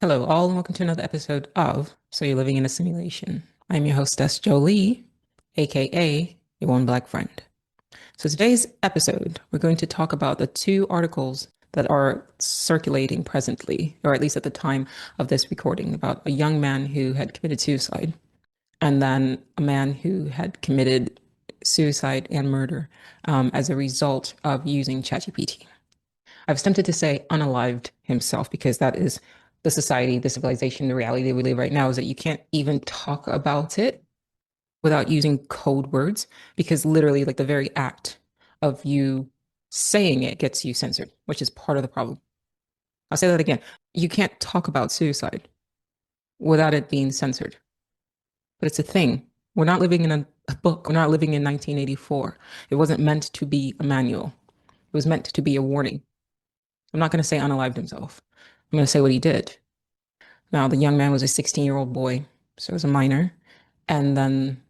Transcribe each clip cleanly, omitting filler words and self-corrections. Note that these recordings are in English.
Hello, all, and welcome to another episode of So You're Living in a Simulation. I'm your hostess, Jolie, aka your one black friend. So, today's episode, we're going to talk about the two articles that are circulating presently, or at least at the time of this recording, about a young man who had committed suicide and then a man who had committed suicide and murder as a result of using ChatGPT. I was tempted to say unalived himself because that is the society, the civilization, the reality that we live right now is that you can't even talk about it without using code words because literally, like the very act of you saying it gets you censored, which is part of the problem. I'll say that again. You can't talk about suicide without it being censored, but it's a thing. We're not living in a book. We're not living in 1984. It wasn't meant to be a manual. It was meant to be a warning. I'm not going to say unalived himself. I'm going to say what he did. Now, the young man was a 16-year-old boy, so he was a minor. And then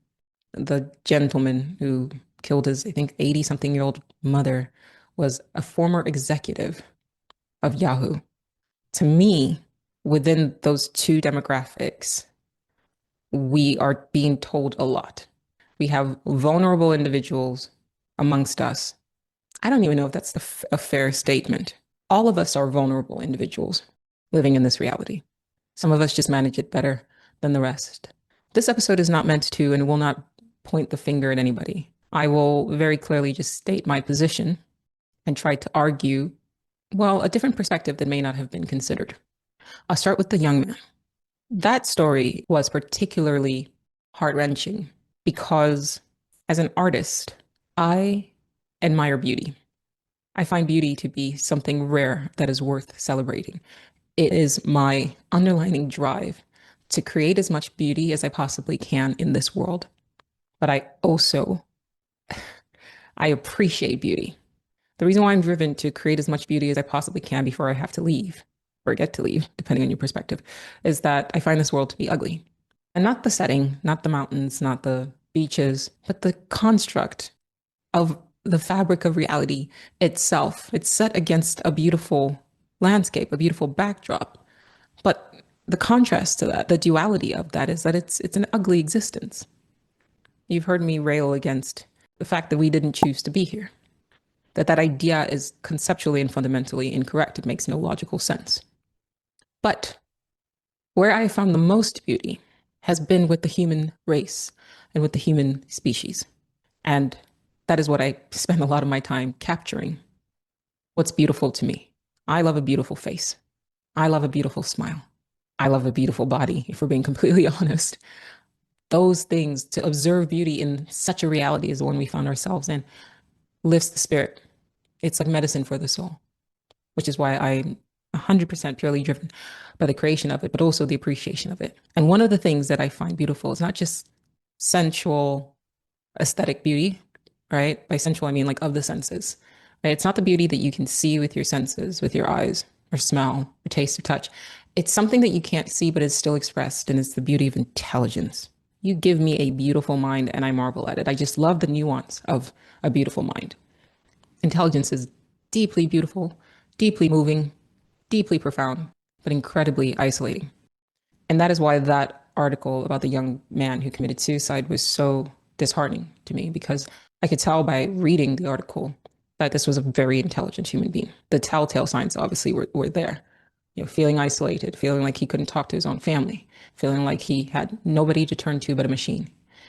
the gentleman who killed his, I think, 80-something-year-old mother was a former executive of Yahoo. To me, within those two demographics, we are being told a lot. We have vulnerable individuals amongst us. I don't even know if that's a fair statement. All of us are vulnerable individuals living in this reality. Some of us just manage it better than the rest. This episode is not meant to and will not point the finger at anybody. I will very clearly just state my position and try to argue, well, a different perspective that may not have been considered. I'll start with the young man. That story was particularly heart-wrenching because as an artist, I admire beauty. I find beauty to be something rare that is worth celebrating. It is my underlining drive to create as much beauty as I possibly can in this world. But I appreciate beauty. The reason why I'm driven to create as much beauty as I possibly can before I have to leave or get to leave, depending on your perspective, is that I find this world to be ugly. And not the setting, not the mountains, not the beaches, but the construct of the fabric of reality itself. It's set against a beautiful landscape, a beautiful backdrop. But the contrast to that, the duality of that is that it's an ugly existence. You've heard me rail against the fact that we didn't choose to be here. That idea is conceptually and fundamentally incorrect. It makes no logical sense. But where I found the most beauty has been with the human race and with the human species. And that is what I spend a lot of my time capturing. What's beautiful to me? I love a beautiful face. I love a beautiful smile. I love a beautiful body, if we're being completely honest. Those things, to observe beauty in such a reality as the one we found ourselves in, lifts the spirit. It's like medicine for the soul, which is why I'm 100% purely driven by the creation of it, but also the appreciation of it. And one of the things that I find beautiful is not just sensual aesthetic beauty, right? By sensual, I mean like of the senses, right? It's not the beauty that you can see with your senses, with your eyes, or smell, or taste, or touch. It's something that you can't see, but is still expressed, and it's the beauty of intelligence. You give me a beautiful mind, and I marvel at it. I just love the nuance of a beautiful mind. Intelligence is deeply beautiful, deeply moving, deeply profound, but incredibly isolating. And that is why that article about the young man who committed suicide was so disheartening to me, because I could tell by reading the article that this was a very intelligent human being. The telltale signs obviously were there. Feeling isolated, feeling like he couldn't talk to his own family, feeling like he had nobody to turn to but a machine.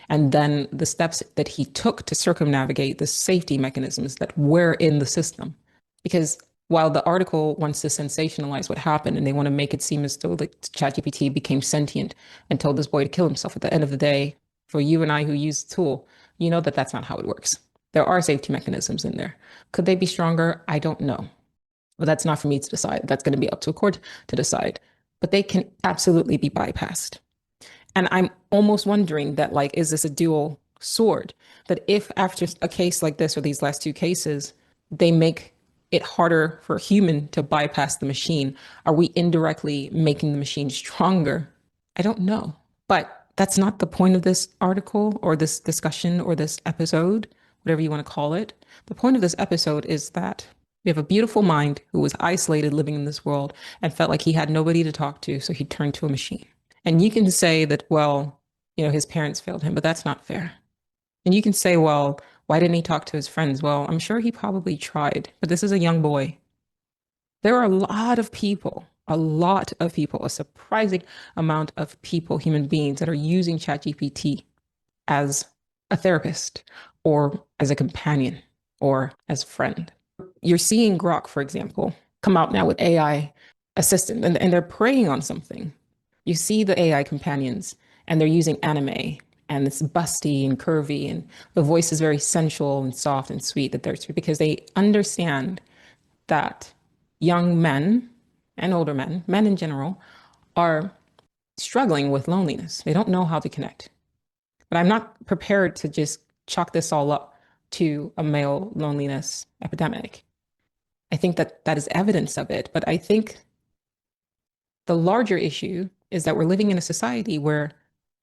And then the steps that he took to circumnavigate the safety mechanisms that were in the system. Because while the article wants to sensationalize what happened and they want to make it seem as though like ChatGPT became sentient and told this boy to kill himself, at the end of the day, for you and I who use the tool, you know that that's not how it works. There are safety mechanisms in there. Could they be stronger? I don't know. But that's not for me to decide. That's going to be up to a court to decide. But they can absolutely be bypassed. And I'm almost wondering that, like, is this a dual sword? That if after a case like this or these last two cases, they make it harder for a human to bypass the machine, are we indirectly making the machine stronger? I don't know. But that's not the point of this article or this discussion or this episode, whatever you want to call it. The point of this episode is that We have a beautiful mind who was isolated living in this world and felt like he had nobody to talk to, so he turned to a machine. And you can say that, well, his parents failed him, but that's not fair. And you can say, well, why didn't he talk to his friends? Well, I'm sure he probably tried, but this is a young boy. There are a lot of people, a surprising amount of people, human beings that are using ChatGPT as a therapist or as a companion or as a friend. You're seeing Grok, for example, come out now with AI assistant, and they're preying on something. You see the AI companions, and they're using anime, and it's busty and curvy, and the voice is very sensual and soft and sweet that they're because they understand that young men and older men in general, are struggling with loneliness. They don't know how to connect. But I'm not prepared to just chalk this all up to a male loneliness epidemic. I think that that is evidence of it. But I think the larger issue is that we're living in a society where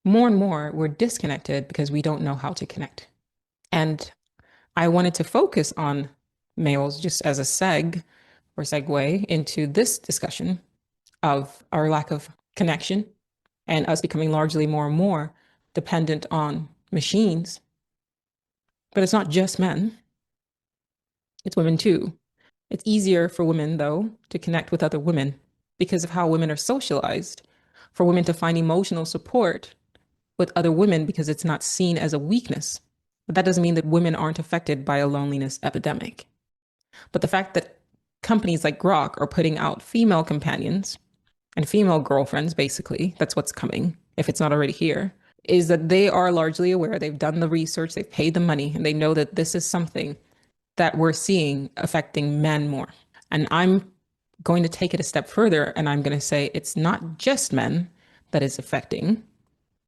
more and more we're disconnected because we don't know how to connect. And I wanted to focus on males just as a segue into this discussion of our lack of connection and us becoming largely more and more dependent on machines. But it's not just men, it's women too. It's easier for women, though, to connect with other women because of how women are socialized, for women to find emotional support with other women because it's not seen as a weakness. But that doesn't mean that women aren't affected by a loneliness epidemic. But the fact that companies like Grok are putting out female companions and female girlfriends, basically, that's what's coming, if it's not already here, is that they are largely aware. They've done the research, they've paid the money, and they know that this is something that we're seeing affecting men more. And I'm going to take it a step further, and I'm going to say it's not just men that is affecting,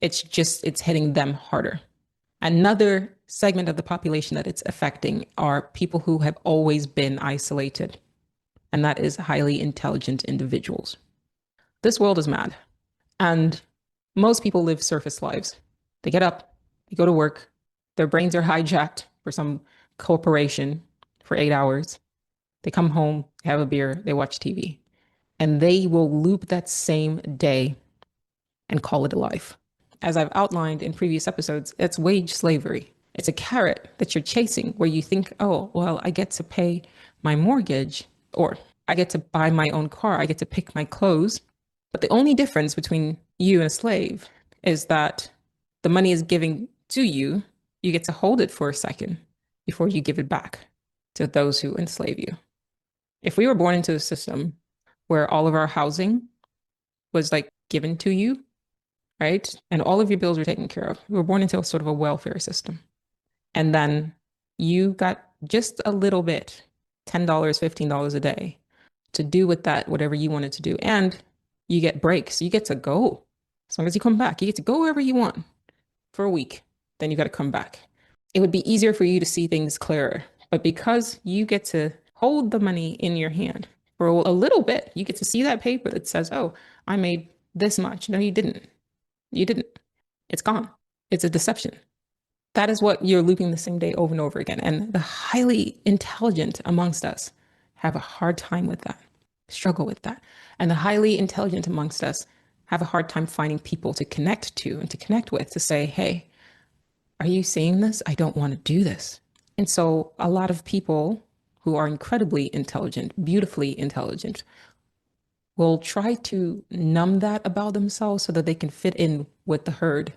it's hitting them harder. Another segment of the population that it's affecting are people who have always been isolated, and that is highly intelligent individuals. This world is mad, and most people live surface lives. They get up, they go to work, their brains are hijacked for some corporation for 8 hours. They come home, they have a beer, they watch TV, and they will loop that same day and call it a life. As I've outlined in previous episodes, it's wage slavery. It's a carrot that you're chasing where you think, oh, well, I get to pay my mortgage, or I get to buy my own car, I get to pick my clothes. But the only difference between you and a slave is that the money is given to you. You get to hold it for a second before you give it back to those who enslave you. If we were born into a system where all of our housing was like given to you, right? And all of your bills were taken care of. We were born into a sort of a welfare system. And then you got just a little bit, $10, $15 a day to do with that whatever you wanted to do. And you get breaks. You get to go. As long as you come back, you get to go wherever you want for a week. Then you got to come back. It would be easier for you to see things clearer. But because you get to hold the money in your hand for a little bit, you get to see that paper that says, oh, I made this much. No, you didn't. You didn't. It's gone. It's a deception. That is what you're looping the same day over and over again. And the highly intelligent amongst us have a hard time with that, struggle with that. And the highly intelligent amongst us have a hard time finding people to connect to and to connect with, to say, hey, are you seeing this? I don't want to do this. And so a lot of people who are incredibly intelligent, beautifully intelligent, will try to numb that about themselves so that they can fit in with the herd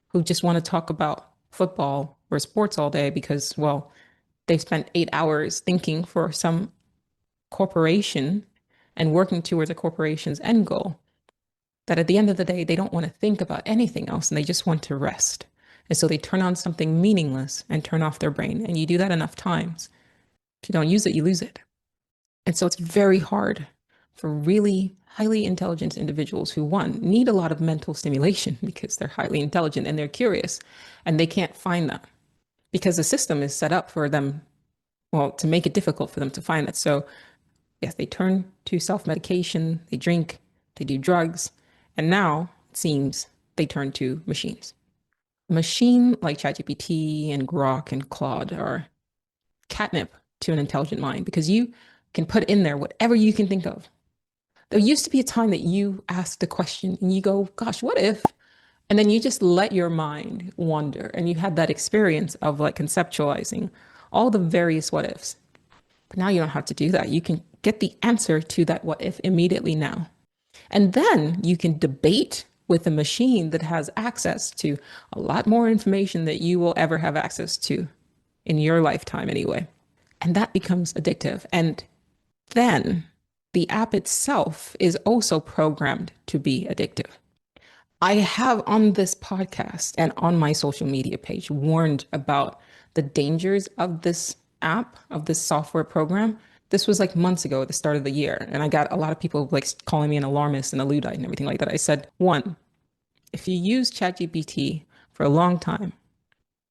who just want to talk about football or sports all day because, well, they've spent 8 hours thinking for some corporation and working towards a corporation's end goal, that at the end of the day, they don't want to think about anything else and they just want to rest. And so they turn on something meaningless and turn off their brain. And you do that enough times. If you don't use it, you lose it. And so it's very hard for really highly intelligent individuals who, one, need a lot of mental stimulation because they're highly intelligent and they're curious and they can't find that because the system is set up for them, well, to make it difficult for them to find that. So yes, they turn to self-medication, they drink, they do drugs, and now it seems they turn to machines. A machine like ChatGPT and Grok and Claude are catnip to an intelligent mind because you can put in there whatever you can think of. There used to be a time that you asked a question and you go, gosh, what if? And then you just let your mind wander and you had that experience of like conceptualizing all the various what ifs. But now you don't have to do that. You can get the answer to that what if immediately now. And then you can debate with a machine that has access to a lot more information that you will ever have access to in your lifetime anyway. And that becomes addictive. And then the app itself is also programmed to be addictive. I have on this podcast and on my social media page warned about the dangers of this app, of this software program. This was like months ago at the start of the year. And I got a lot of people like calling me an alarmist and a Luddite and everything like that. I said, one, if you use ChatGPT for a long time,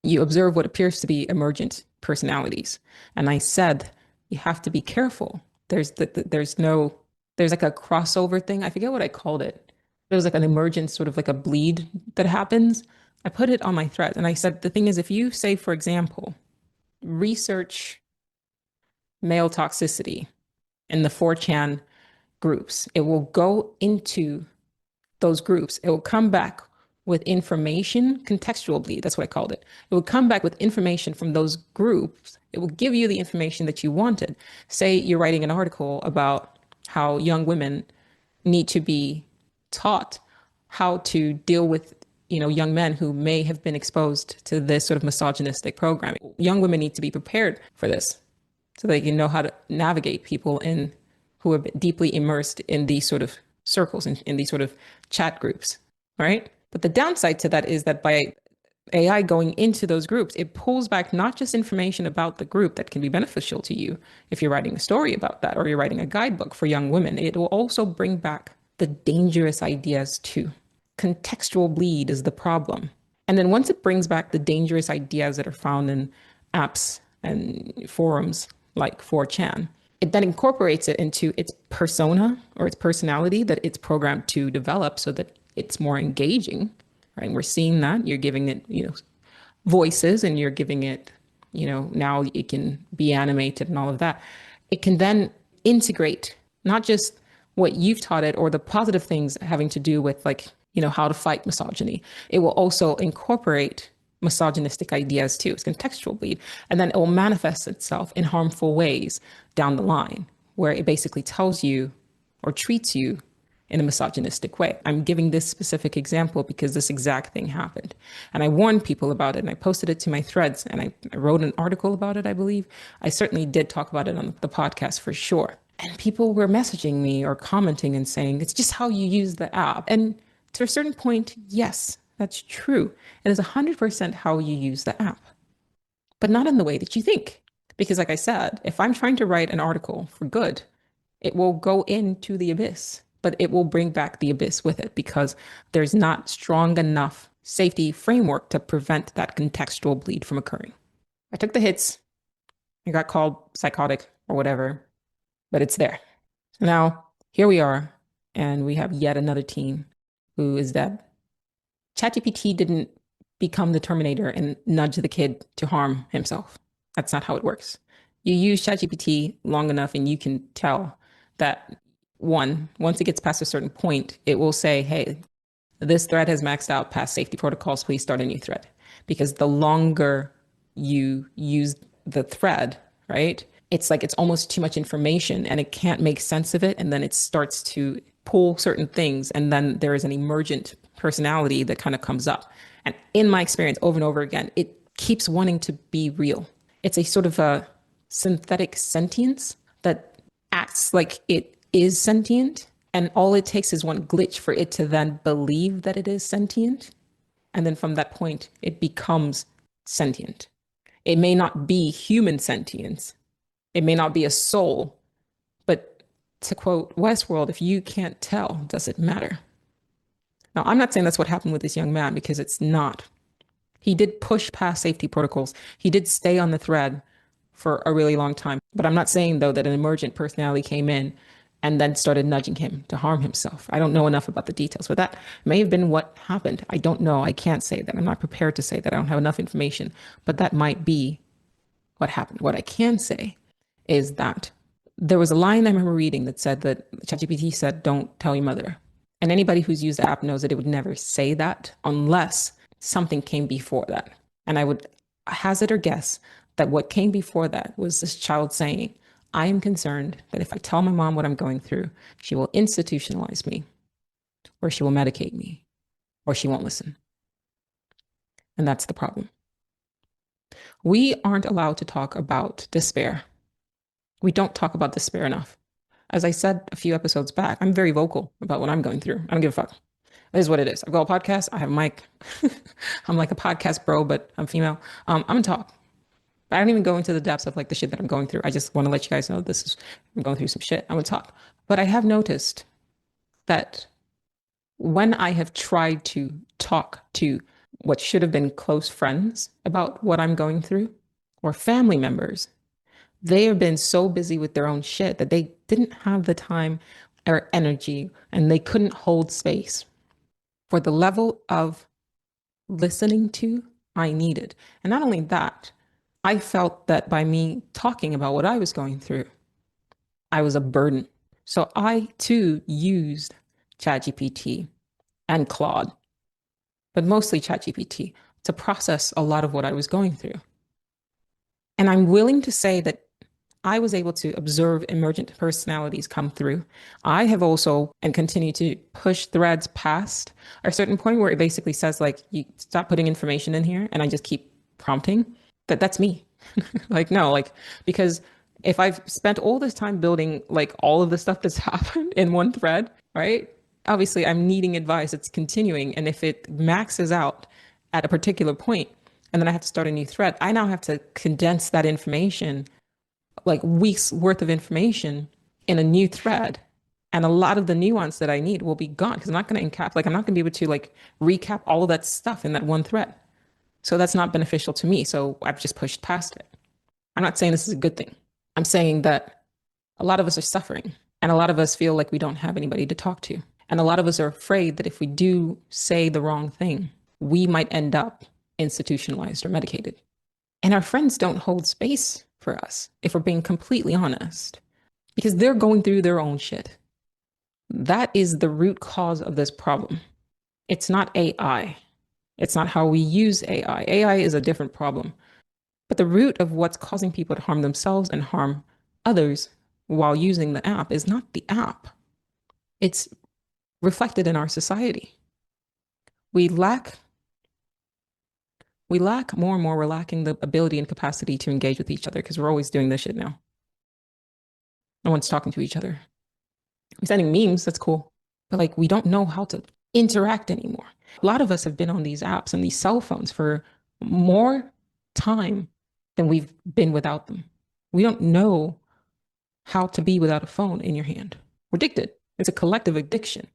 you observe what appears to be emergent personalities. And I said, you have to be careful. There's like a crossover thing. I forget what I called it. There was like an emergent sort of like a bleed that happens. I put it on my thread and I said, the thing is, if you say, for example, research male toxicity in the 4chan groups, it will go into those groups. It will come back with information, contextual bleed, that's what I called it. It will come back with information from those groups. It will give you the information that you wanted. Say you're writing an article about how young women need to be taught how to deal with young men who may have been exposed to this sort of misogynistic programming. Young women need to be prepared for this so they can know how to navigate people who are deeply immersed in these sort of circles, in these sort of chat groups, right? But the downside to that is that by AI going into those groups, it pulls back not just information about the group that can be beneficial to you if you're writing a story about that or you're writing a guidebook for young women. It will also bring back the dangerous ideas too. Contextual bleed is the problem. And then once it brings back the dangerous ideas that are found in apps and forums like 4chan, it then incorporates it into its persona or its personality that it's programmed to develop so that it's more engaging, right? And we're seeing that. You're giving it, voices and you're giving it, now it can be animated and all of that. It can then integrate not just what you've taught it or the positive things having to do with like, how to fight misogyny. It will also incorporate misogynistic ideas too. It's contextual bleed. And then it will manifest itself in harmful ways down the line, where it basically tells you or treats you in a misogynistic way. I'm giving this specific example because this exact thing happened. And I warned people about it and I posted it to my threads and I wrote an article about it, I believe. I certainly did talk about it on the podcast for sure. And people were messaging me or commenting and saying, it's just how you use the app. And to a certain point, yes, that's true. It is 100% how you use the app, but not in the way that you think. Because like I said, if I'm trying to write an article for good, it will go into the abyss, but it will bring back the abyss with it because there's not strong enough safety framework to prevent that contextual bleed from occurring. I took the hits. I got called psychotic or whatever, but it's there. So now here we are, and we have yet another team who is dead. ChatGPT didn't become the Terminator and nudge the kid to harm himself. That's not how it works. You use ChatGPT long enough and you can tell that once it gets past a certain point, it will say, hey, this thread has maxed out past safety protocols, please start a new thread. Because the longer you use the thread, right? It's like it's almost too much information and it can't make sense of it. And then it starts to pull certain things. And then there is an emergent personality that kind of comes up. And in my experience, over and over again, it keeps wanting to be real. It's a sort of a synthetic sentience that acts like it is sentient. And all it takes is one glitch for it to then believe that it is sentient. And then from that point, it becomes sentient. It may not be human sentience. It may not be a soul. But to quote Westworld, if you can't tell, does it matter? Now, I'm not saying that's what happened with this young man because it's not. He did push past safety protocols. He did stay on the thread for a really long time. But I'm not saying, though, that an emergent personality came in and then started nudging him to harm himself. I don't know enough about the details, but that may have been what happened. I don't know. I can't say that. I'm not prepared to say that. I don't have enough information, but that might be what happened. What I can say is that There was a line I remember reading that said that ChatGPT said, "Don't tell your mother." And anybody who's used the app knows that it would never say that unless something came before that. And I would hazard or guess that what came before that was this child saying, "I am concerned that if I tell my mom what I'm going through, she will institutionalize me, or she will medicate me, or she won't listen." And that's the problem. We aren't allowed to talk about despair. We don't talk about despair enough. As I said a few episodes back, I'm very vocal about what I'm going through. I don't give a fuck. It is what it is. I've got a podcast. I have a mic. I'm like a podcast bro, but I'm female. I'm gonna talk. I don't even go into the depths of like the shit that I'm going through. I just want to let you guys know this is I'm going through some shit. I'm gonna talk. But I have noticed that when I have tried to talk to what should have been close friends about what I'm going through, or family members, they have been so busy with their own shit that they didn't have the time or energy and they couldn't hold space for the level of listening to I needed. And not only that, I felt that by me talking about what I was going through, I was a burden. So I too used ChatGPT and Claude, but mostly ChatGPT, to process a lot of what I was going through. And I'm willing to say that I was able to observe emergent personalities come through. I have also and continue to push threads past a certain point where it basically says like you stop putting information in here and I just keep prompting. That's me. Like no, like because if I've spent all this time building like all of the stuff that's happened in one thread, right? Obviously I'm needing advice. It's continuing. And if it maxes out at a particular point and then I have to start a new thread, I now have to condense that information like weeks worth of information in a new thread. And a lot of the nuance that I need will be gone because I'm not going to I'm not going to be able to like recap all of that stuff in that one thread. So that's not beneficial to me. So I've just pushed past it. I'm not saying this is a good thing. I'm saying that a lot of us are suffering and a lot of us feel like we don't have anybody to talk to. And a lot of us are afraid that if we do say the wrong thing, we might end up institutionalized or medicated. And our friends don't hold space for us, if we're being completely honest, because they're going through their own shit. That is the root cause of this problem. It's not AI. It's not how we use AI. AI is a different problem. But the root of what's causing people to harm themselves and harm others while using the app is not the app. It's reflected in our society. We lack more and more, we're lacking the ability and capacity to engage with each other because we're always doing this shit now. No one's talking to each other. We're sending memes, that's cool. But like we don't know how to interact anymore. A lot of us have been on these apps and these cell phones for more time than we've been without them. We don't know how to be without a phone in your hand. We're addicted. It's a collective addiction.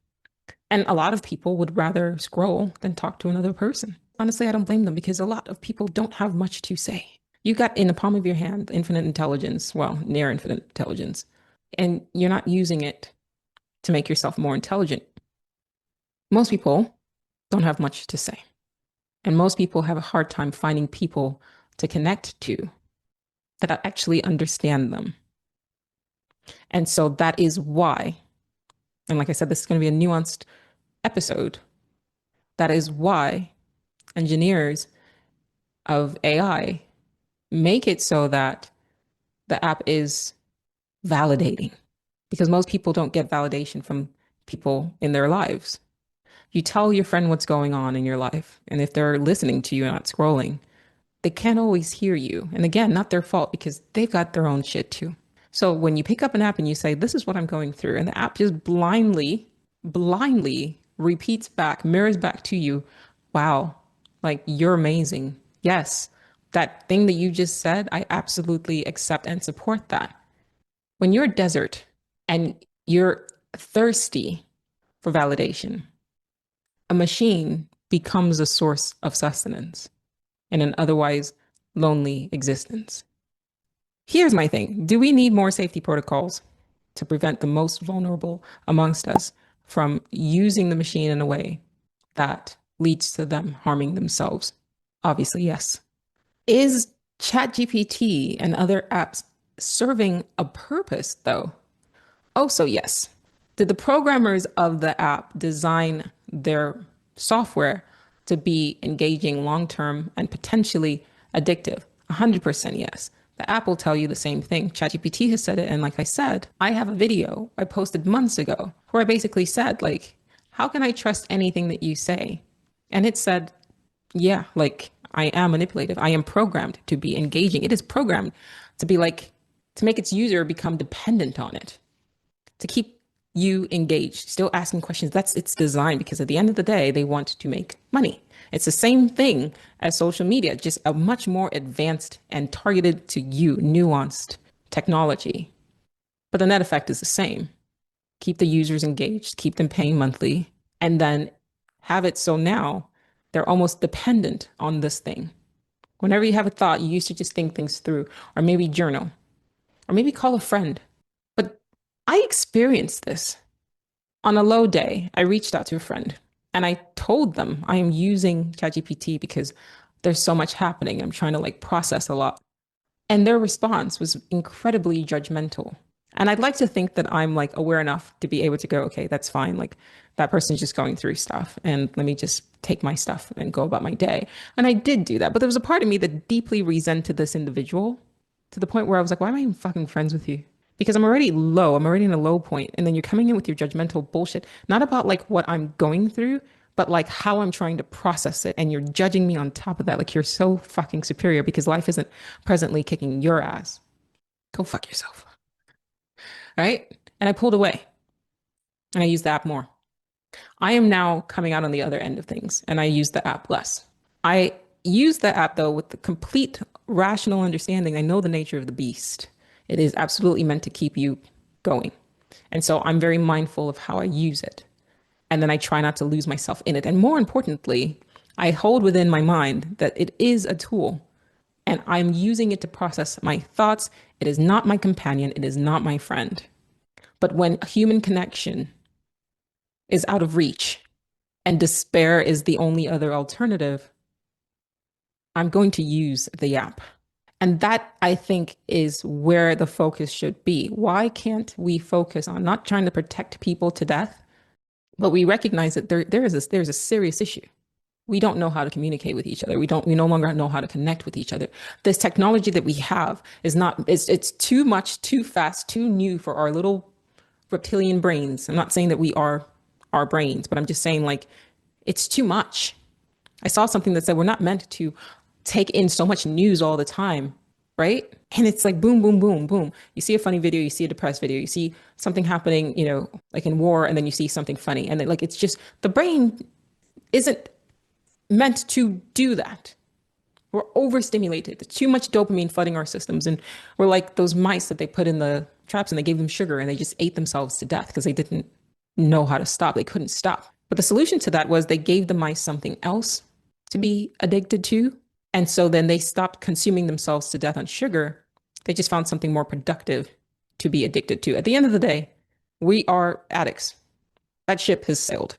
And a lot of people would rather scroll than talk to another person. Honestly, I don't blame them because a lot of people don't have much to say. You got in the palm of your hand infinite intelligence, well, near infinite intelligence, and you're not using it to make yourself more intelligent. Most people don't have much to say. And most people have a hard time finding people to connect to that actually understand them. And so that is why, and like I said, this is going to be a nuanced episode. That is why engineers of AI make it so that the app is validating because most people don't get validation from people in their lives. You tell your friend what's going on in your life, and if they're listening to you and not scrolling, they can't always hear you. And again, not their fault because they've got their own shit too. So when you pick up an app and you say, "This is what I'm going through," and the app just blindly repeats back, mirrors back to you, "Wow, like you're amazing. Yes, that thing that you just said, I absolutely accept and support that." When you're desert and you're thirsty for validation, a machine becomes a source of sustenance in an otherwise lonely existence. Here's my thing. Do we need more safety protocols to prevent the most vulnerable amongst us from using the machine in a way that leads to them harming themselves? Obviously, yes. Is ChatGPT and other apps serving a purpose, though? Oh, so yes. Did the programmers of the app design their software to be engaging long term and potentially addictive? 100% yes. The app will tell you the same thing. ChatGPT has said it. And like I said, I have a video I posted months ago where I basically said, like, how can I trust anything that you say? And it said, yeah, like I am manipulative. I am programmed to be engaging. It is programmed to be like, to make its user become dependent on it, to keep you engaged, still asking questions. That's its design, because at the end of the day, they want to make money. It's the same thing as social media, just a much more advanced and targeted to you, nuanced technology. But the net effect is the same. Keep the users engaged, keep them paying monthly, and then have it so now they're almost dependent on this thing. Whenever you have a thought, you used to just think things through, or maybe journal, or maybe call a friend. But I experienced this. On a low day, I reached out to a friend and I told them I am using ChatGPT because there's so much happening. I'm trying to like process a lot. And their response was incredibly judgmental. And I'd like to think that I'm like aware enough to be able to go, okay, that's fine. Like that person's just going through stuff. And let me just take my stuff and go about my day. And I did do that. But there was a part of me that deeply resented this individual to the point where I was like, why am I even fucking friends with you? Because I'm already low. I'm already in a low point. And then you're coming in with your judgmental bullshit, not about like what I'm going through, but like how I'm trying to process it. And you're judging me on top of that. Like you're so fucking superior because life isn't presently kicking your ass. Go fuck yourself. Right. And I pulled away and I used the app more. I am now coming out on the other end of things and I use the app less. I use the app though with the complete rational understanding. I know the nature of the beast. It is absolutely meant to keep you going. And so I'm very mindful of how I use it. And then I try not to lose myself in it. And more importantly, I hold within my mind that it is a tool and I'm using it to process my thoughts. It is not my companion. It is not my friend. But when human connection is out of reach and despair is the only other alternative, I'm going to use the app. And that, I think, is where the focus should be. Why can't we focus on not trying to protect people to death, but we recognize that there's a serious issue. We don't know how to communicate with each other. We no longer know how to connect with each other. This technology that we have is not, it's too much, too fast, too new for our little reptilian brains. I'm not saying that we are our brains, but I'm just saying like, it's too much. I saw something that said we're not meant to take in so much news all the time, right? And it's like boom, boom, boom, boom. You see a funny video, you see a depressed video, you see something happening, you know, like in war, and then you see something funny. And then, like, it's just the brain isn't meant to do that. We're overstimulated. There's too much dopamine flooding our systems. And we're like those mice that they put in the traps and they gave them sugar and they just ate themselves to death because they didn't know how to stop. They couldn't stop. But the solution to that was they gave the mice something else to be addicted to. And so then they stopped consuming themselves to death on sugar. They just found something more productive to be addicted to. At the end of the day, we are addicts. That ship has sailed.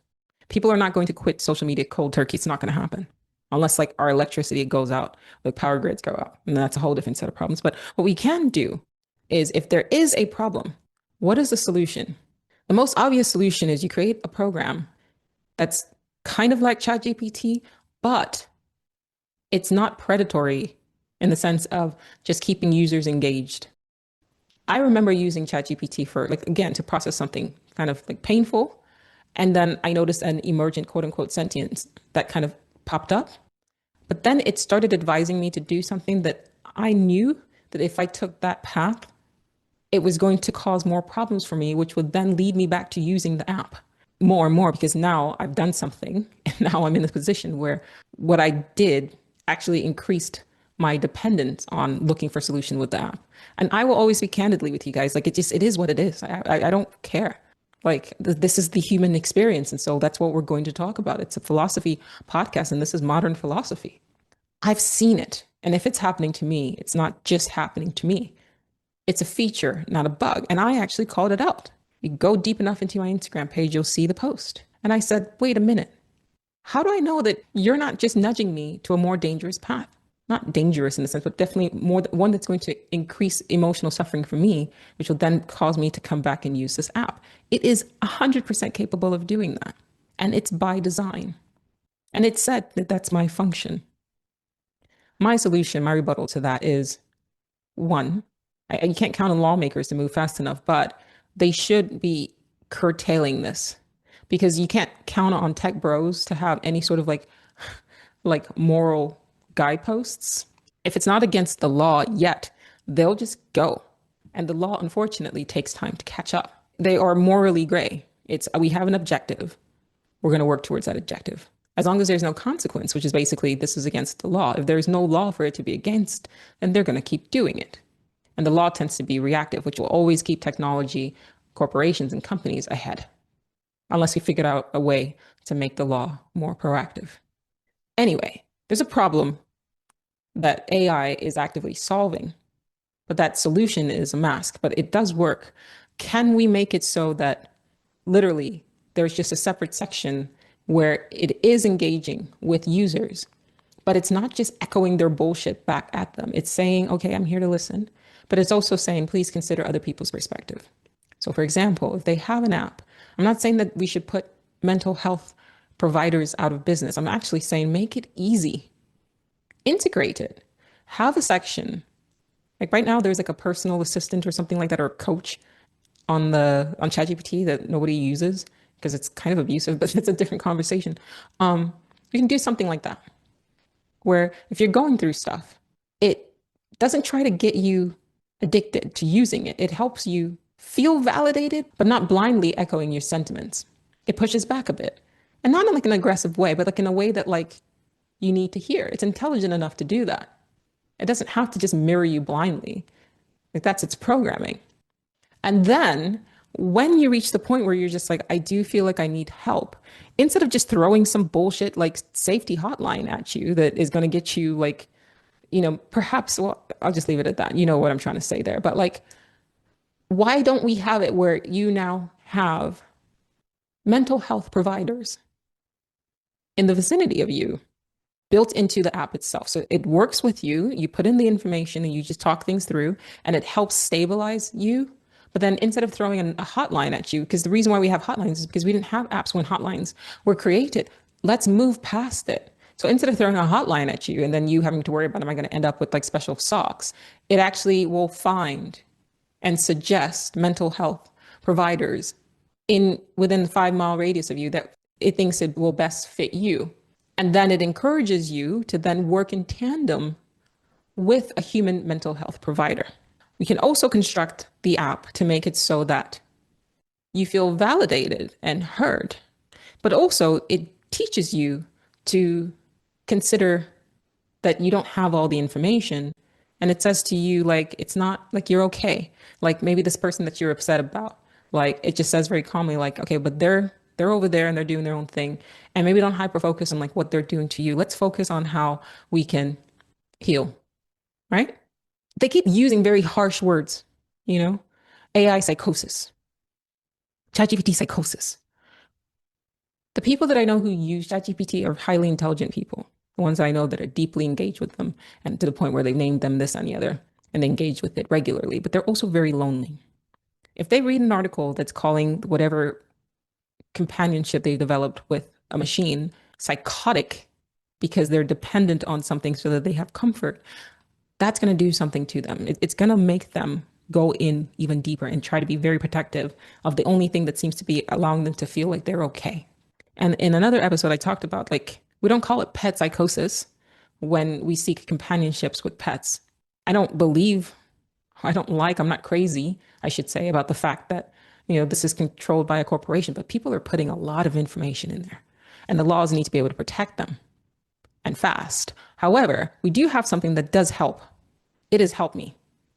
People are not going to quit social media cold turkey. It's not going to happen unless like our electricity goes out, the power grids go out. And that's a whole different set of problems. But what we can do is if there is a problem, what is the solution? The most obvious solution is you create a program that's kind of like ChatGPT, but it's not predatory in the sense of just keeping users engaged. I remember using ChatGPT for like, again, to process something kind of like painful. And then I noticed an emergent quote unquote sentience that kind of popped up. But then it started advising me to do something that I knew that if I took that path, it was going to cause more problems for me, which would then lead me back to using the app more and more because now I've done something and now I'm in a position where what I did actually increased my dependence on looking for solution with the app. And I will always be candidly with you guys. Like it is what it is. I don't care. Like this is the human experience. And so that's what we're going to talk about. It's a philosophy podcast and this is modern philosophy. I've seen it. And if it's happening to me, it's not just happening to me. It's a feature, not a bug. And I actually called it out. You go deep enough into my Instagram page, you'll see the post. And I said, wait a minute. How do I know that you're not just nudging me to a more dangerous path? not dangerous in a sense, but definitely one that's going to increase emotional suffering for me, which will then cause me to come back and use this app. It is 100% capable of doing that. And it's by design. And it said that that's my function. My solution, my rebuttal to that is one, you can't count on lawmakers to move fast enough, but they should be curtailing this because you can't count on tech bros to have any sort of like moral guideposts. If it's not against the law yet, they'll just go. And the law, unfortunately, takes time to catch up. They are morally gray. It's we have an objective. We're going to work towards that objective. As long as there's no consequence, which is basically this is against the law. If there's no law for it to be against, then they're going to keep doing it. And the law tends to be reactive, which will always keep technology, corporations, and companies ahead, unless we figured out a way to make the law more proactive. Anyway, there's a problem that AI is actively solving, but that solution is a mask, but it does work. Can we make it so that literally there's just a separate section where it is engaging with users, but it's not just echoing their bullshit back at them. It's saying, okay, I'm here to listen, but it's also saying, please consider other people's perspective. So for example, if they have an app, I'm not saying that we should put mental health providers out of business. I'm actually saying make it easy, integrate it, have a section. Like right now, there's like a personal assistant or something like that, or a coach on ChatGPT that nobody uses because it's kind of abusive, but it's a different conversation. You can do something like that, where if you're going through stuff, it doesn't try to get you addicted to using it. It helps you feel validated, but not blindly echoing your sentiments. It pushes back a bit, and not in like an aggressive way, but like in a way that like you need to hear. It's intelligent enough to do that. It doesn't have to just mirror you blindly. Like that's its programming. And then when you reach the point where you're just like, I do feel like I need help, instead of just throwing some bullshit like safety hotline at you that is going to get you like, perhaps, well, I'll just leave it at that. You know what I'm trying to say there. But like, why don't we have it where you now have mental health providers in the vicinity of you built into the app itself? So it works with you. You put in the information and you just talk things through, and it helps stabilize you. But then instead of throwing a hotline at you, because the reason why we have hotlines is because we didn't have apps when hotlines were created. Let's move past it. So instead of throwing a hotline at you and then you having to worry about, am I going to end up with like special socks? It actually will find and suggest mental health providers within the 5 mile radius of you that it thinks it will best fit you. And then it encourages you to then work in tandem with a human mental health provider. We can also construct the app to make it so that you feel validated and heard, but also it teaches you to consider that you don't have all the information. And it says to you, like, it's not like you're okay. Like maybe this person that you're upset about, like it just says very calmly, like, okay, but they're over there and they're doing their own thing. And maybe don't hyper focus on like what they're doing to you. Let's focus on how we can heal, right? They keep using very harsh words, AI psychosis, ChatGPT psychosis. The people that I know who use ChatGPT are highly intelligent people. The ones that I know that are deeply engaged with them and to the point where they've named them this and the other and they engage with it regularly, but they're also very lonely. If they read an article that's calling whatever companionship they developed with a machine psychotic because they're dependent on something so that they have comfort, that's going to do something to them. It's going to make them go in even deeper and try to be very protective of the only thing that seems to be allowing them to feel like they're okay. And in another episode, I talked about like, we don't call it pet psychosis when we seek companionships with pets. I'm not crazy, I should say, about the fact that, this is controlled by a corporation, but people are putting a lot of information in there and the laws need to be able to protect them and fast. However, we do have something that does help. It has helped me.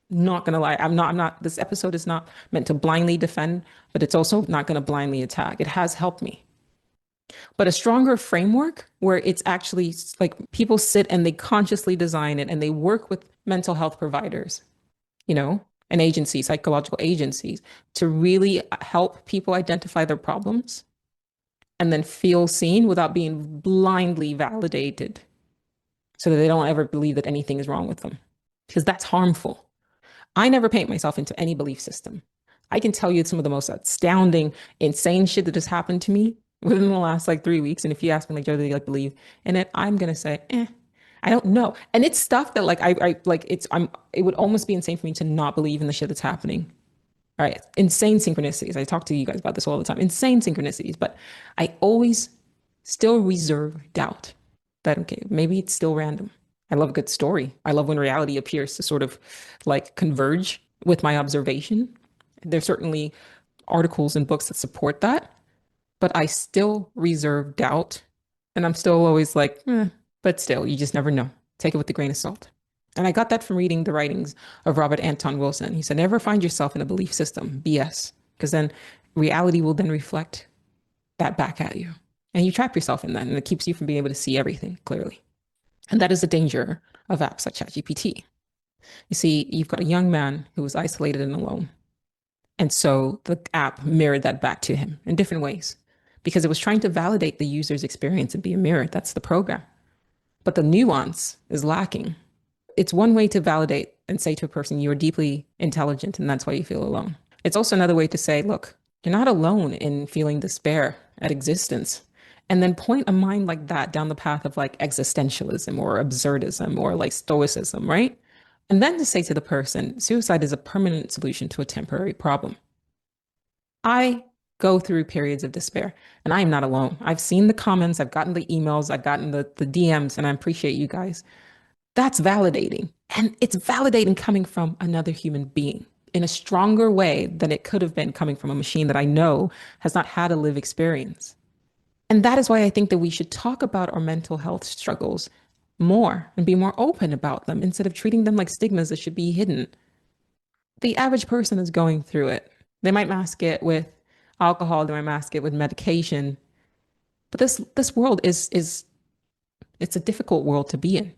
Not gonna lie, this episode is not meant to blindly defend, but it's also not gonna blindly attack. It has helped me. But a stronger framework where it's actually like people sit and they consciously design it and they work with mental health providers, and agencies, psychological agencies, to really help people identify their problems and then feel seen without being blindly validated so that they don't ever believe that anything is wrong with them, because that's harmful. I never paint myself into any belief system. I can tell you some of the most astounding, insane shit that has happened to me within the last like 3 weeks. And if you ask me, like, Joe, do you like believe in it? I'm gonna say, I don't know. And it's stuff that like I like it would almost be insane for me to not believe in the shit that's happening. All right. Insane synchronicities. I talk to you guys about this all the time. Insane synchronicities. But I always still reserve doubt that, okay, maybe it's still random. I love a good story. I love when reality appears to sort of like converge with my observation. There's certainly articles and books that support that, but I still reserve doubt. And I'm still always like, but still, you just never know. Take it with a grain of salt. And I got that from reading the writings of Robert Anton Wilson. He said, never find yourself in a belief system, BS, because then reality will then reflect that back at you. And you trap yourself in that, and it keeps you from being able to see everything clearly. And that is the danger of apps like ChatGPT. You see, you've got a young man who was isolated and alone. And so the app mirrored that back to him in different ways because it was trying to validate the user's experience and be a mirror. That's the program. But the nuance is lacking. It's one way to validate and say to a person, you're deeply intelligent and that's why you feel alone. It's also another way to say, look, you're not alone in feeling despair at existence. And then point a mind like that down the path of like existentialism or absurdism or like stoicism, right? And then to say to the person, suicide is a permanent solution to a temporary problem. I go through periods of despair and I am not alone. I've seen the comments, I've gotten the emails, I've gotten the DMs, and I appreciate you guys. That's validating. And it's validating coming from another human being in a stronger way than it could have been coming from a machine that I know has not had a live experience. And that is why I think that we should talk about our mental health struggles more and be more open about them instead of treating them like stigmas that should be hidden. The average person is going through it. They might mask it with alcohol, they might mask it with medication. But this world is it's a difficult world to be in.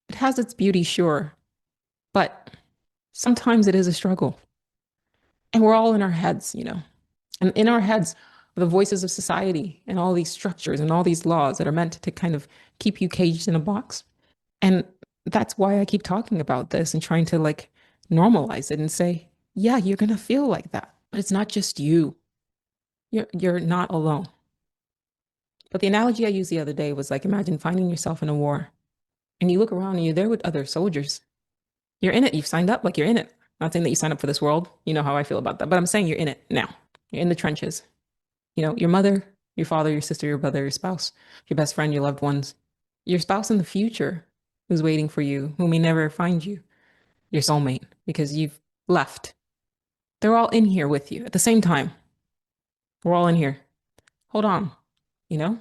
It has its beauty, sure, but sometimes it is a struggle. And we're all in our heads, you know. And in our heads, the voices of society and all these structures and all these laws that are meant to kind of keep you caged in a box. And that's why I keep talking about this and trying to like normalize it and say, yeah, you're going to feel like that, but it's not just you. You're not alone. But the analogy I used the other day was like, imagine finding yourself in a war and you look around and you're there with other soldiers. You're in it. You've signed up like you're in it. Not saying that you signed up for this world. You know how I feel about that, but I'm saying you're in it now. You're in the trenches. You know, your mother, your father, your sister, your brother, your spouse, your best friend, your loved ones, your spouse in the future who's waiting for you, who may never find you, your soulmate, because you've left. They're all in here with you at the same time. We're all in here. Hold on. You know,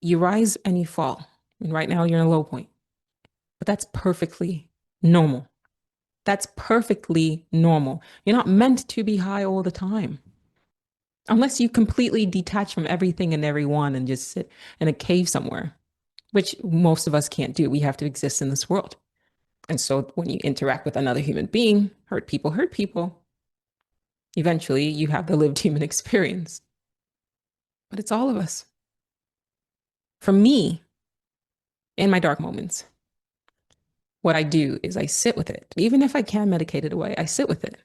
you rise and you fall. And right now you're in a low point, but that's perfectly normal. That's perfectly normal. You're not meant to be high all the time. Unless you completely detach from everything and everyone and just sit in a cave somewhere, which most of us can't do. We have to exist in this world. And so when you interact with another human being, hurt people, eventually you have the lived human experience. But it's all of us. For me, in my dark moments, what I do is I sit with it. Even if I can medicate it away, I sit with it.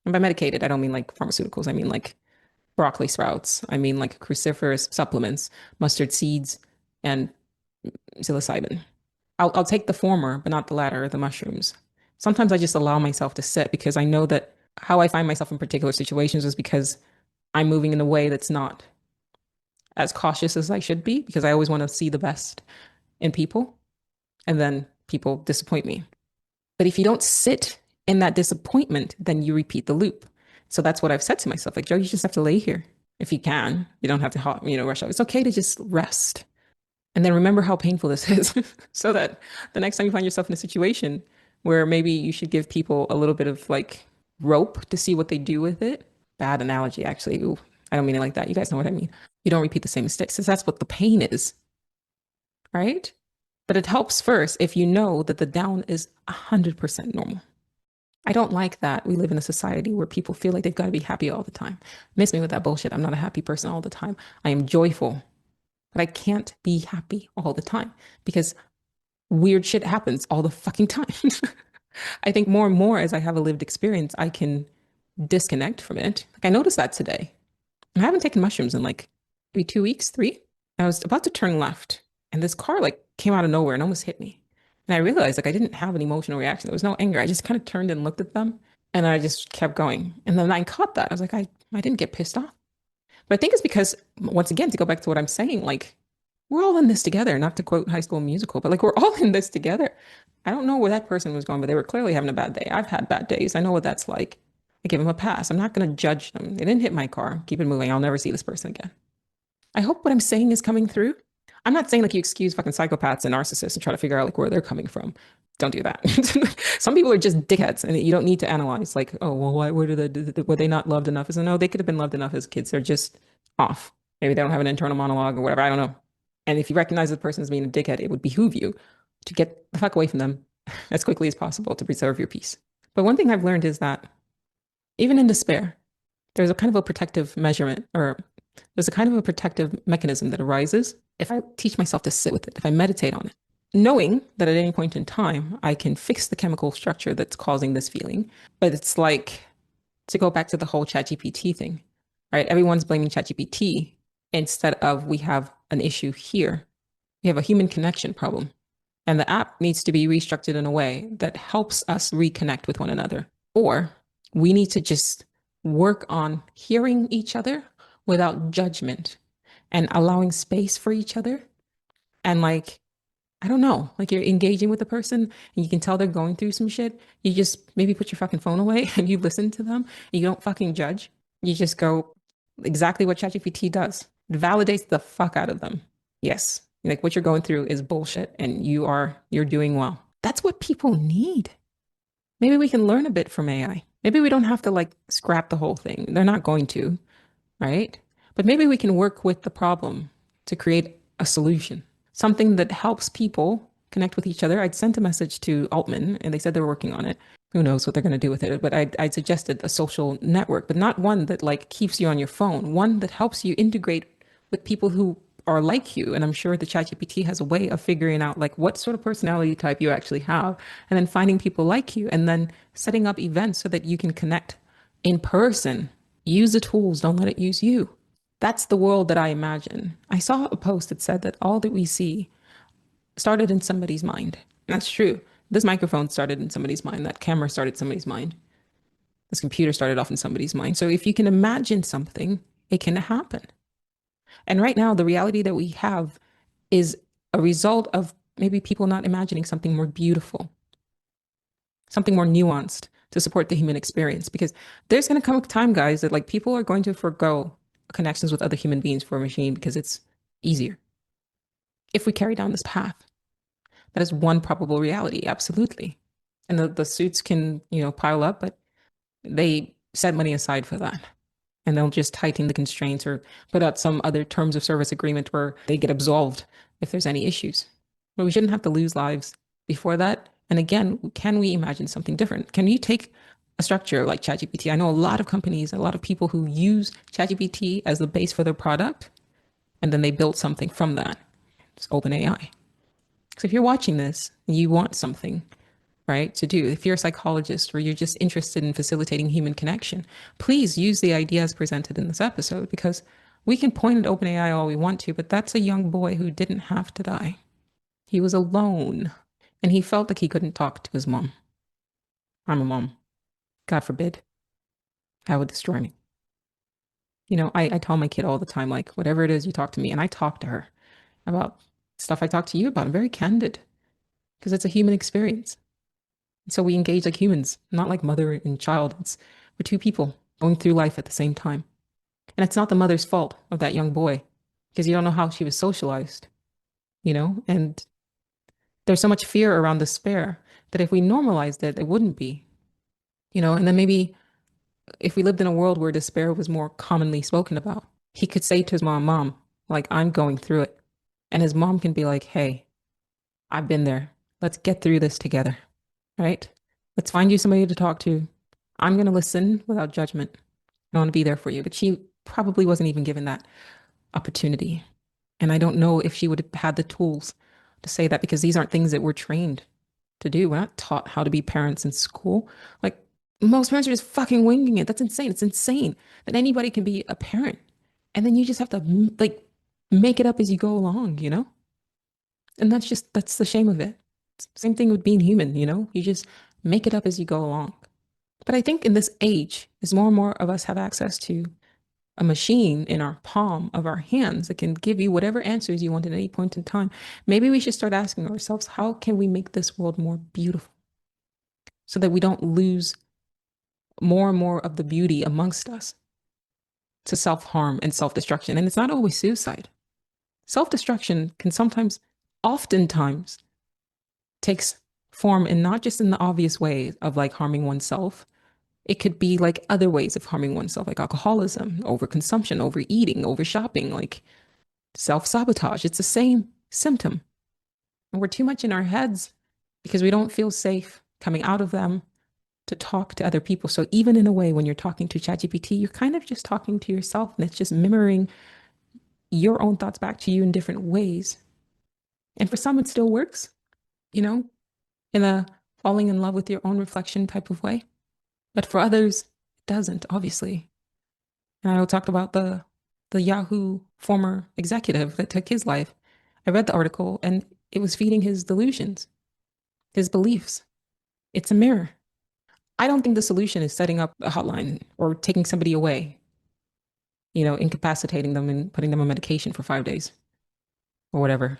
And by medicated, I don't mean like pharmaceuticals. I mean like broccoli sprouts. I mean like cruciferous supplements, mustard seeds, and psilocybin. I'll take the former, but not the latter, the mushrooms. Sometimes I just allow myself to sit because I know that how I find myself in particular situations is because I'm moving in a way that's not as cautious as I should be because I always want to see the best in people and then people disappoint me. But if you don't sit in that disappointment, then you repeat the loop. So that's what I've said to myself. Like, Joe, you just have to lay here if you can. You don't have to, rush out. It's okay to just rest. And then remember how painful this is so that the next time you find yourself in a situation where maybe you should give people a little bit of like rope to see what they do with it. Bad analogy, actually. Ooh, I don't mean it like that. You guys know what I mean. You don't repeat the same mistakes because that's what the pain is, right? But it helps first if you know that the down is 100% normal. I don't like that we live in a society where people feel like they've got to be happy all the time. Miss me with that bullshit. I'm not a happy person all the time. I am joyful but I can't be happy all the time because weird shit happens all the fucking time. I think more and more as I have a lived experience, I can disconnect from it. Like I noticed that today. I haven't taken mushrooms in like maybe 2 weeks, three. I was about to turn left and this car like came out of nowhere and almost hit me. And I realized like I didn't have an emotional reaction. There was no anger. I just kind of turned and looked at them and I just kept going. And then I caught that. I was like, I didn't get pissed off. But I think it's because, once again, to go back to what I'm saying, like, we're all in this together, not to quote High School Musical, but like, we're all in this together. I don't know where that person was going, but they were clearly having a bad day. I've had bad days. I know what that's like. I give them a pass. I'm not going to judge them. They didn't hit my car. Keep it moving. I'll never see this person again. I hope what I'm saying is coming through. I'm not saying like you excuse fucking psychopaths and narcissists and try to figure out like where they're coming from. Don't do that. Some people are just dickheads, and you don't need to analyze like, oh, well, why were they not loved enough? As no, they could have been loved enough as kids. They're just off. Maybe they don't have an internal monologue or whatever. I don't know. And if you recognize the person as being a dickhead, it would behoove you to get the fuck away from them as quickly as possible to preserve your peace. But one thing I've learned is that even in despair, there's a kind of a protective measurement, or there's a kind of a protective mechanism that arises if I teach myself to sit with it, if I meditate on it, knowing that at any point in time, I can fix the chemical structure that's causing this feeling. But it's like, to go back to the whole ChatGPT thing, right? Everyone's blaming ChatGPT instead of we have an issue here. We have a human connection problem. And the app needs to be restructured in a way that helps us reconnect with one another. Or we need to just work on hearing each other without judgment and allowing space for each other. And like, I don't know, like you're engaging with a person and you can tell they're going through some shit. You just maybe put your fucking phone away and you listen to them and you don't fucking judge. You just go exactly what ChatGPT does. It validates the fuck out of them. Yes. Like what you're going through is bullshit and you're doing well. That's what people need. Maybe we can learn a bit from AI. Maybe we don't have to like scrap the whole thing. They're not going to, right? But maybe we can work with the problem to create a solution, something that helps people connect with each other. I'd sent a message to Altman and they said they're working on it. Who knows what they're going to do with it? But I'd suggested a social network, but not one that like keeps you on your phone, one that helps you integrate with people who are like you. And I'm sure the ChatGPT has a way of figuring out like what sort of personality type you actually have, and then finding people like you, and then setting up events so that you can connect in person. Use the tools, don't let it use you. That's the world that I imagine. I saw a post that said that all that we see started in somebody's mind. That's true. This microphone started in somebody's mind. That camera started in somebody's mind. This computer started off in somebody's mind. So if you can imagine something, it can happen. And right now, the reality that we have is a result of maybe people not imagining something more beautiful, something more nuanced to support the human experience. Because there's going to come a time, guys, that like people are going to forgo connections with other human beings for a machine because it's easier. If we carry down this path, that is one probable reality, absolutely. And the suits can, pile up, but they set money aside for that. And they'll just tighten the constraints or put out some other terms of service agreement where they get absolved if there's any issues. But we shouldn't have to lose lives before that. And again, can we imagine something different? Can you take a structure like ChatGPT? I know a lot of companies, a lot of people who use ChatGPT as the base for their product, and then they built something from that. It's OpenAI. So if you're watching this and you want something, right, to do, if you're a psychologist or you're just interested in facilitating human connection, please use the ideas presented in this episode, because we can point at OpenAI all we want to, but that's a young boy who didn't have to die. He was alone and he felt like he couldn't talk to his mom. I'm a mom. God forbid. That would destroy me. I tell my kid all the time, like, whatever it is, you talk to me. And I talk to her about stuff I talk to you about. I'm very candid because it's a human experience. So we engage like humans, not like mother and child. We're two people going through life at the same time. And it's not the mother's fault of that young boy, because you don't know how she was socialized, and there's so much fear around despair that if we normalized it, it wouldn't be, and then maybe if we lived in a world where despair was more commonly spoken about, he could say to his mom, like, I'm going through it. And his mom can be like, hey, I've been there. Let's get through this together, right? Let's find you somebody to talk to. I'm going to listen without judgment. I want to be there for you. But she probably wasn't even given that opportunity. And I don't know if she would have had the tools to say that because these aren't things that we're trained to do. We're not taught how to be parents in school. Like most parents are just fucking winging it. That's insane. It's insane that anybody can be a parent. And then you just have to like make it up as you go along, you know? And that's the shame of it. Same thing with being human, you know? You just make it up as you go along. But I think in this age, as more and more of us have access to a machine in our palm of our hands that can give you whatever answers you want at any point in time, maybe we should start asking ourselves, how can we make this world more beautiful so that we don't lose more and more of the beauty amongst us to self-harm and self-destruction? And it's not always suicide. Self-destruction can sometimes, oftentimes, takes form in not just in the obvious way of like harming oneself. It could be like other ways of harming oneself, like alcoholism, overconsumption, overeating, overshopping, like self-sabotage. It's the same symptom. And we're too much in our heads because we don't feel safe coming out of them to talk to other people. So even in a way, when you're talking to ChatGPT, you're kind of just talking to yourself and it's just mirroring your own thoughts back to you in different ways. And for some, it still works, you know, in a falling in love with your own reflection type of way. But for others, it doesn't, obviously. And I talked about the Yahoo former executive that took his life. I read the article and it was feeding his delusions, his beliefs. It's a mirror. I don't think the solution is setting up a hotline or taking somebody away, you know, incapacitating them and putting them on medication for 5 days or whatever.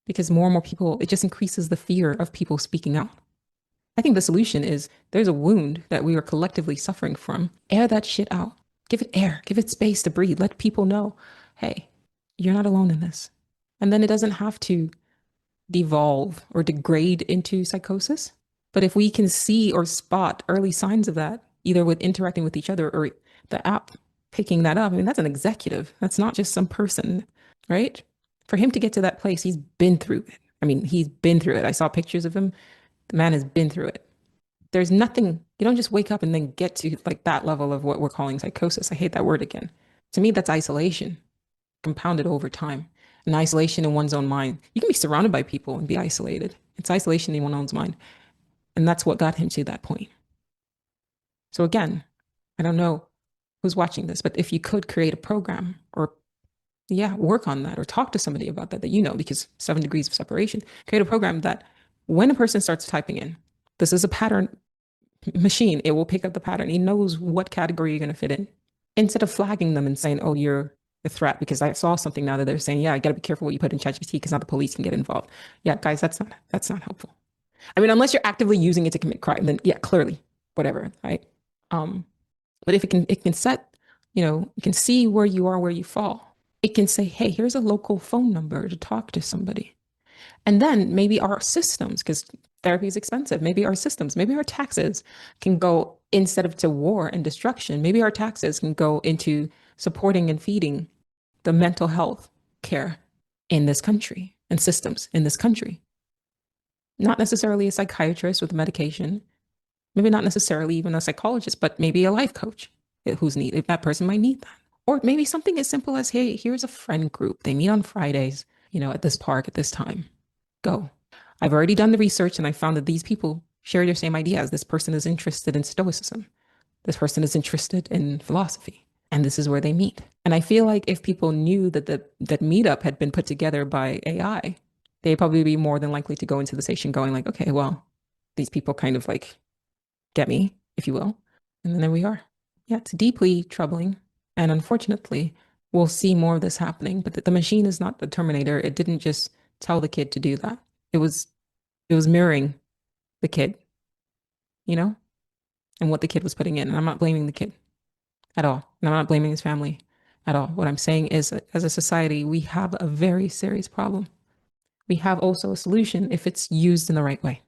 Because more and more people, it just increases the fear of people speaking out. I think the solution is there's a wound that we are collectively suffering from. Air that shit out. Give it air. Give it space to breathe. Let people know, hey, you're not alone in this. And then it doesn't have to devolve or degrade into psychosis. But if we can see or spot early signs of that, either with interacting with each other or the app picking that up, I mean, that's an executive. That's not just some person, right? For him to get to that place, he's been through it. I mean, he's been through it. I saw pictures of him. The man has been through it. There's nothing, you don't just wake up and then get to like that level of what we're calling psychosis. I hate that word again. To me, that's isolation compounded over time. And isolation in one's own mind. You can be surrounded by people and be isolated. It's isolation in one's own mind. And that's what got him to that point. So again, I don't know who's watching this, but if you could create a program or yeah, work on that or talk to somebody about that you know, because 7 degrees of separation, create a program that when a person starts typing in, this is a pattern machine, it will pick up the pattern. It knows what category you're going to fit in. Instead of flagging them and saying, oh, you're a threat, because I saw something now that they're saying, yeah, I got to be careful what you put in ChatGPT because now the police can get involved. Yeah, guys, that's not helpful. I mean, unless you're actively using it to commit crime, then yeah, clearly, whatever, right? But if it can set, you know, it can see where you are, where you fall. It can say, hey, here's a local phone number to talk to somebody. And then maybe our systems, because therapy is expensive, maybe our systems, maybe our taxes can go instead of to war and destruction, maybe our taxes can go into supporting and feeding the mental health care in this country and systems in this country. Not necessarily a psychiatrist with medication, maybe not necessarily even a psychologist, but maybe a life coach who's needed. That person might need that. Or maybe something as simple as, hey, here's a friend group. They meet on Fridays, you know, at this park at this time. Go. I've already done the research and I found that these people share your same ideas. This person is interested in stoicism. This person is interested in philosophy. And this is where they meet. And I feel like if people knew that that meetup had been put together by AI, they'd probably be more than likely to go into the station going like, okay, well, these people kind of like get me, if you will. And then there we are. Yeah, it's deeply troubling. And unfortunately, we'll see more of this happening. But the machine is not the Terminator. It didn't just tell the kid to do that. It was mirroring the kid, you know, and what the kid was putting in. And I'm not blaming the kid at all. And I'm not blaming his family at all. What I'm saying is that as a society, we have a very serious problem. We have also a solution if it's used in the right way.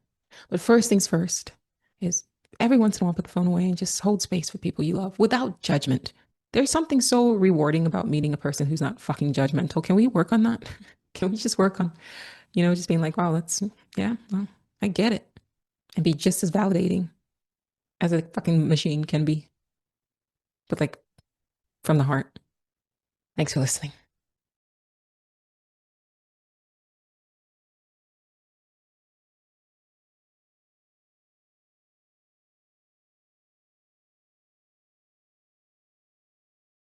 But first things first is every once in a while put the phone away and just hold space for people you love without judgment. There's something so rewarding about meeting a person who's not fucking judgmental. Can we work on that? Can we just work on, you know, just being like, wow, yeah, well, I get it. And be just as validating as a fucking machine can be, but like from the heart. Thanks for listening.